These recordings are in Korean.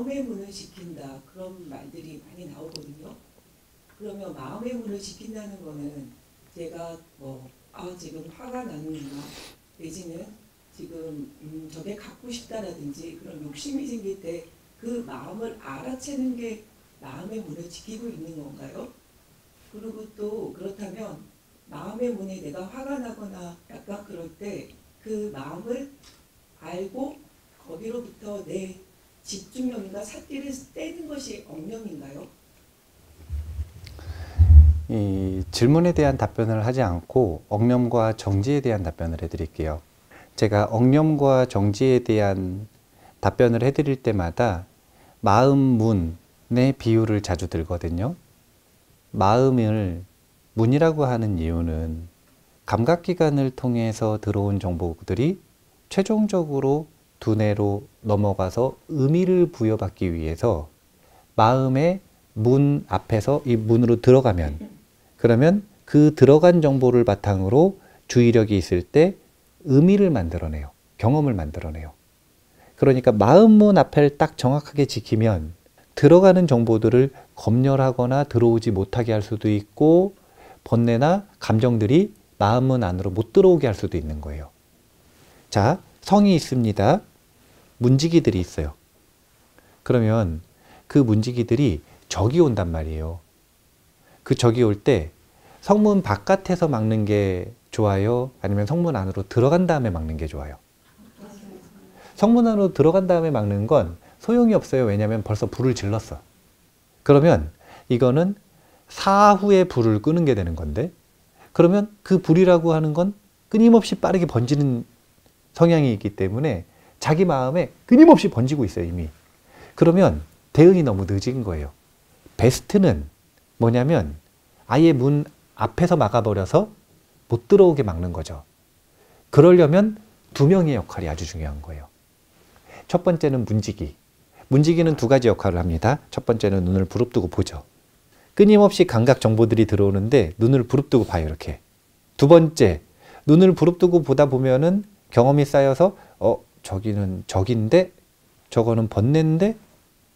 마음의 문을 지킨다 그런 말들이 많이 나오거든요. 그러면 마음의 문을 지킨다는 거는 제가 지금 화가 나는구나 내지는 지금 저게 갖고 싶다라든지 그런 욕심이 생길 때 그 마음을 알아채는 게 마음의 문을 지키고 있는 건가요? 그리고 또 그렇다면 마음의 문에 내가 화가 나거나 약간 그럴 때 그 마음을 알고 거기로부터 내 집중력인가 삿기를 떼는 것이 억념인가요? 이 질문에 대한 답변을 하지 않고 억념과 정지에 대한 답변을 해드릴게요. 제가 억념과 정지에 대한 답변을 해드릴 때마다 마음 문의 비유를 자주 들거든요. 마음을 문이라고 하는 이유는 감각기관을 통해서 들어온 정보들이 최종적으로 두뇌로 넘어가서 의미를 부여받기 위해서 마음의 문 앞에서 이 문으로 들어가면, 그러면 그 들어간 정보를 바탕으로 주의력이 있을 때 의미를 만들어내요. 경험을 만들어내요. 그러니까 마음문 앞을 딱 정확하게 지키면 들어가는 정보들을 검열하거나 들어오지 못하게 할 수도 있고, 번뇌나 감정들이 마음문 안으로 못 들어오게 할 수도 있는 거예요. 자, 성이 있습니다. 문지기들이 있어요. 그러면 그 문지기들이 적이 온단 말이에요. 그 적이 올 때 성문 바깥에서 막는 게 좋아요? 아니면 성문 안으로 들어간 다음에 막는 게 좋아요? 성문 안으로 들어간 다음에 막는 건 소용이 없어요. 왜냐하면 벌써 불을 질렀어. 그러면 이거는 사후에 불을 끄는 게 되는 건데, 그러면 그 불이라고 하는 건 끊임없이 빠르게 번지는 성향이 있기 때문에 자기 마음에 끊임없이 번지고 있어요, 이미. 그러면 대응이 너무 늦은 거예요. 베스트는 뭐냐면 아예 문 앞에서 막아버려서 못 들어오게 막는 거죠. 그러려면 두 명의 역할이 아주 중요한 거예요. 첫 번째는 문지기. 문지기는 두 가지 역할을 합니다. 첫 번째는 눈을 부릅뜨고 보죠. 끊임없이 감각 정보들이 들어오는데 눈을 부릅뜨고 봐요, 이렇게. 두 번째, 눈을 부릅뜨고 보다 보면은 경험이 쌓여서 저기는 적인데 저거는 번뇌인데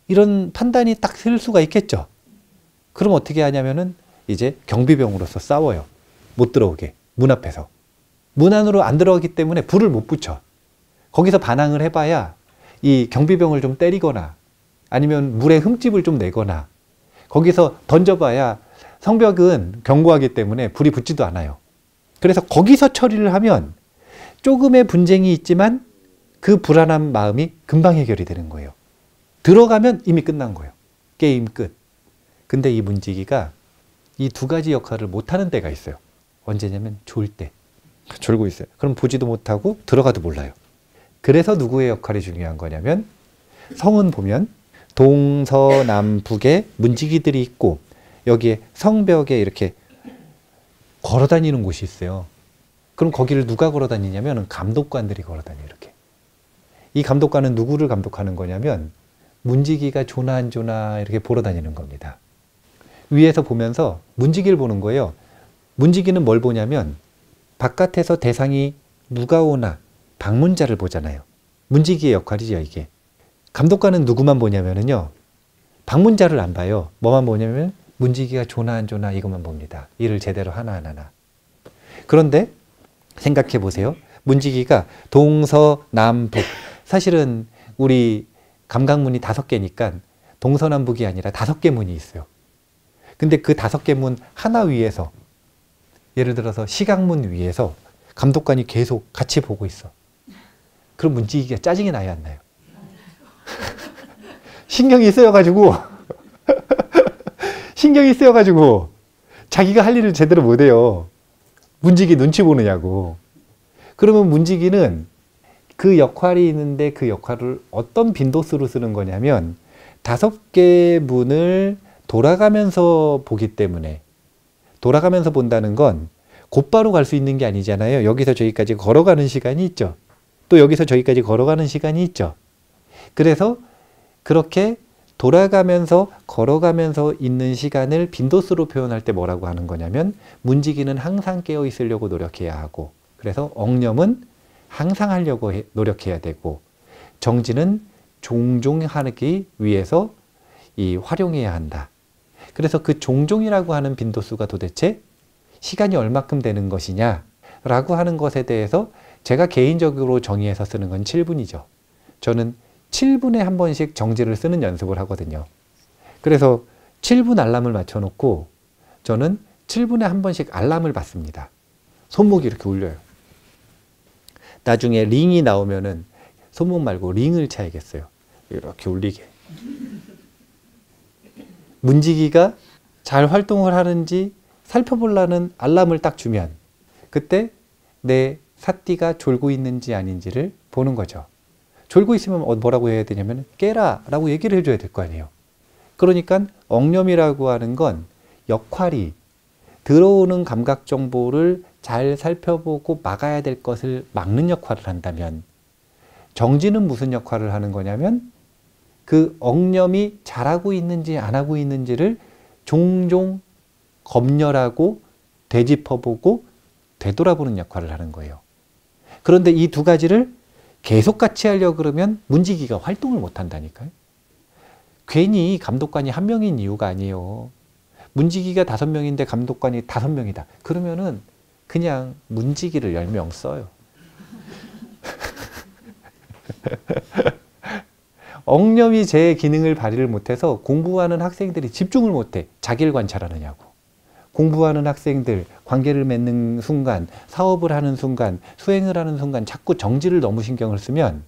이런 판단이 딱 들 수가 있겠죠. 그럼 어떻게 하냐면은 이제 경비병으로서 싸워요. 못 들어오게. 문 앞에서. 문 안으로 안 들어가기 때문에 불을 못 붙여. 거기서 반항을 해봐야 이 경비병을 좀 때리거나 아니면 물에 흠집을 좀 내거나 거기서 던져봐야 성벽은 견고하기 때문에 불이 붙지도 않아요. 그래서 거기서 처리를 하면 조금의 분쟁이 있지만 그 불안한 마음이 금방 해결이 되는 거예요. 들어가면 이미 끝난 거예요. 게임 끝. 근데 이 문지기가 이 두 가지 역할을 못하는 때가 있어요. 언제냐면 졸 때. 졸고 있어요. 그럼 보지도 못하고 들어가도 몰라요. 그래서 누구의 역할이 중요한 거냐면 성은 보면 동서남북에 문지기들이 있고 여기에 성벽에 이렇게 걸어 다니는 곳이 있어요. 그럼 거기를 누가 걸어 다니냐면 감독관들이 걸어 다녀요. 이렇게. 이 감독관은 누구를 감독하는 거냐면 문지기가 조나 안 조나 이렇게 보러 다니는 겁니다. 위에서 보면서 문지기를 보는 거예요. 문지기는 뭘 보냐면 바깥에서 대상이 누가 오나 방문자를 보잖아요. 문지기의 역할이죠, 이게. 감독관은 누구만 보냐면요. 방문자를 안 봐요. 뭐만 보냐면 문지기가 조나 안 조나 이것만 봅니다. 일을 제대로 하나 안 하나. 그런데 생각해 보세요. 문지기가 동서남북. 사실은 우리 감각문이 5개니까 동서남북이 아니라 5개 문이 있어요. 근데 그 5개 문 하나 위에서, 예를 들어서 시각문 위에서 감독관이 계속 같이 보고 있어. 그럼 문지기가 짜증이 나요, 안 나요? 신경이 쓰여가지고 신경이 쓰여가지고 자기가 할 일을 제대로 못해요. 문지기 눈치 보느냐고. 그러면 문지기는 그 역할이 있는데 그 역할을 어떤 빈도수로 쓰는 거냐면 5개 문을 돌아가면서 보기 때문에, 돌아가면서 본다는 건 곧바로 갈 수 있는 게 아니잖아요. 여기서 저기까지 걸어가는 시간이 있죠. 또 여기서 저기까지 걸어가는 시간이 있죠. 그래서 그렇게 돌아가면서 걸어가면서 있는 시간을 빈도수로 표현할 때 뭐라고 하는 거냐면 문지기는 항상 깨어 있으려고 노력해야 하고, 그래서 억념은 항상 하려고 노력해야 되고, 정지는 종종 하기 위해서 활용해야 한다. 그래서 그 종종이라고 하는 빈도수가 도대체 시간이 얼마큼 되는 것이냐 라고 하는 것에 대해서 제가 개인적으로 정의해서 쓰는 건 7분이죠. 저는 7분에 한 번씩 정지를 쓰는 연습을 하거든요. 그래서 7분 알람을 맞춰놓고 저는 7분에 한 번씩 알람을 받습니다. 손목이 이렇게 울려요. 나중에 링이 나오면은 손목 말고 링을 차야겠어요. 이렇게 울리게. 문지기가 잘 활동을 하는지 살펴보려는 알람을 딱 주면 그때 내 사띠가 졸고 있는지 아닌지를 보는 거죠. 졸고 있으면 뭐라고 해야 되냐면 깨라 라고 얘기를 해줘야 될 거 아니에요. 그러니까 엉념이라고 하는 건 역할이 들어오는 감각 정보를 잘 살펴보고 막아야 될 것을 막는 역할을 한다면 정지는 무슨 역할을 하는 거냐면 그 엉념이 잘하고 있는지 안 하고 있는지를 종종 검열하고 되짚어보고 되돌아보는 역할을 하는 거예요. 그런데 이 두 가지를 계속 같이 하려고 그러면 문지기가 활동을 못 한다니까요. 괜히 감독관이 1명인 이유가 아니에요. 문지기가 5명인데 감독관이 5명이다. 그러면은 그냥 문지기를 10명 써요. 엉념이 제 기능을 발휘를 못해서 공부하는 학생들이 집중을 못해. 자기를 관찰하느냐고. 공부하는 학생들, 관계를 맺는 순간, 사업을 하는 순간, 수행을 하는 순간 자꾸 정지를 너무 신경을 쓰면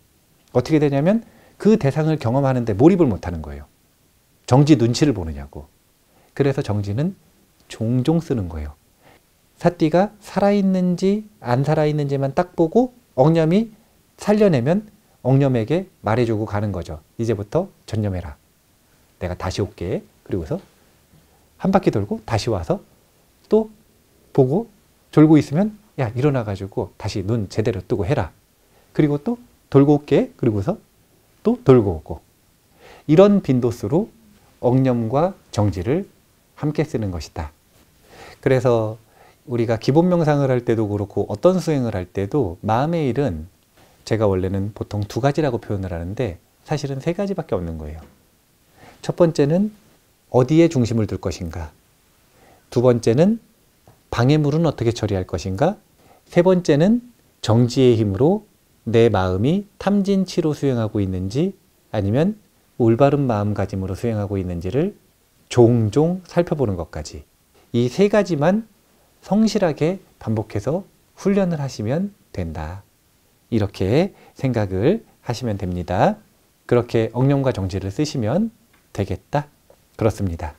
어떻게 되냐면 그 대상을 경험하는데 몰입을 못하는 거예요. 정지 눈치를 보느냐고. 그래서 정지는 종종 쓰는 거예요. 사띠가 살아있는지 안 살아있는지만 딱 보고 엉념이 살려내면 엉념에게 말해주고 가는 거죠. 이제부터 전념해라. 내가 다시 올게. 그리고서 한 바퀴 돌고 다시 와서 또 보고 졸고 있으면 야 일어나가지고 다시 눈 제대로 뜨고 해라. 그리고 또 돌고 올게. 그리고서 또 돌고 오고. 이런 빈도수로 엉념과 정지를 함께 쓰는 것이다. 그래서 우리가 기본 명상을 할 때도 그렇고 어떤 수행을 할 때도 마음의 일은 제가 원래는 보통 2가지라고 표현을 하는데 사실은 3가지밖에 없는 거예요. 첫 번째는 어디에 중심을 둘 것인가. 두 번째는 방해물은 어떻게 처리할 것인가. 세 번째는 정지의 힘으로 내 마음이 탐진치로 수행하고 있는지 아니면 올바른 마음가짐으로 수행하고 있는지를 종종 살펴보는 것까지. 이 3가지만 성실하게 반복해서 훈련을 하시면 된다. 이렇게 생각을 하시면 됩니다. 그렇게 엉념과 정지를 쓰시면 되겠다. 그렇습니다.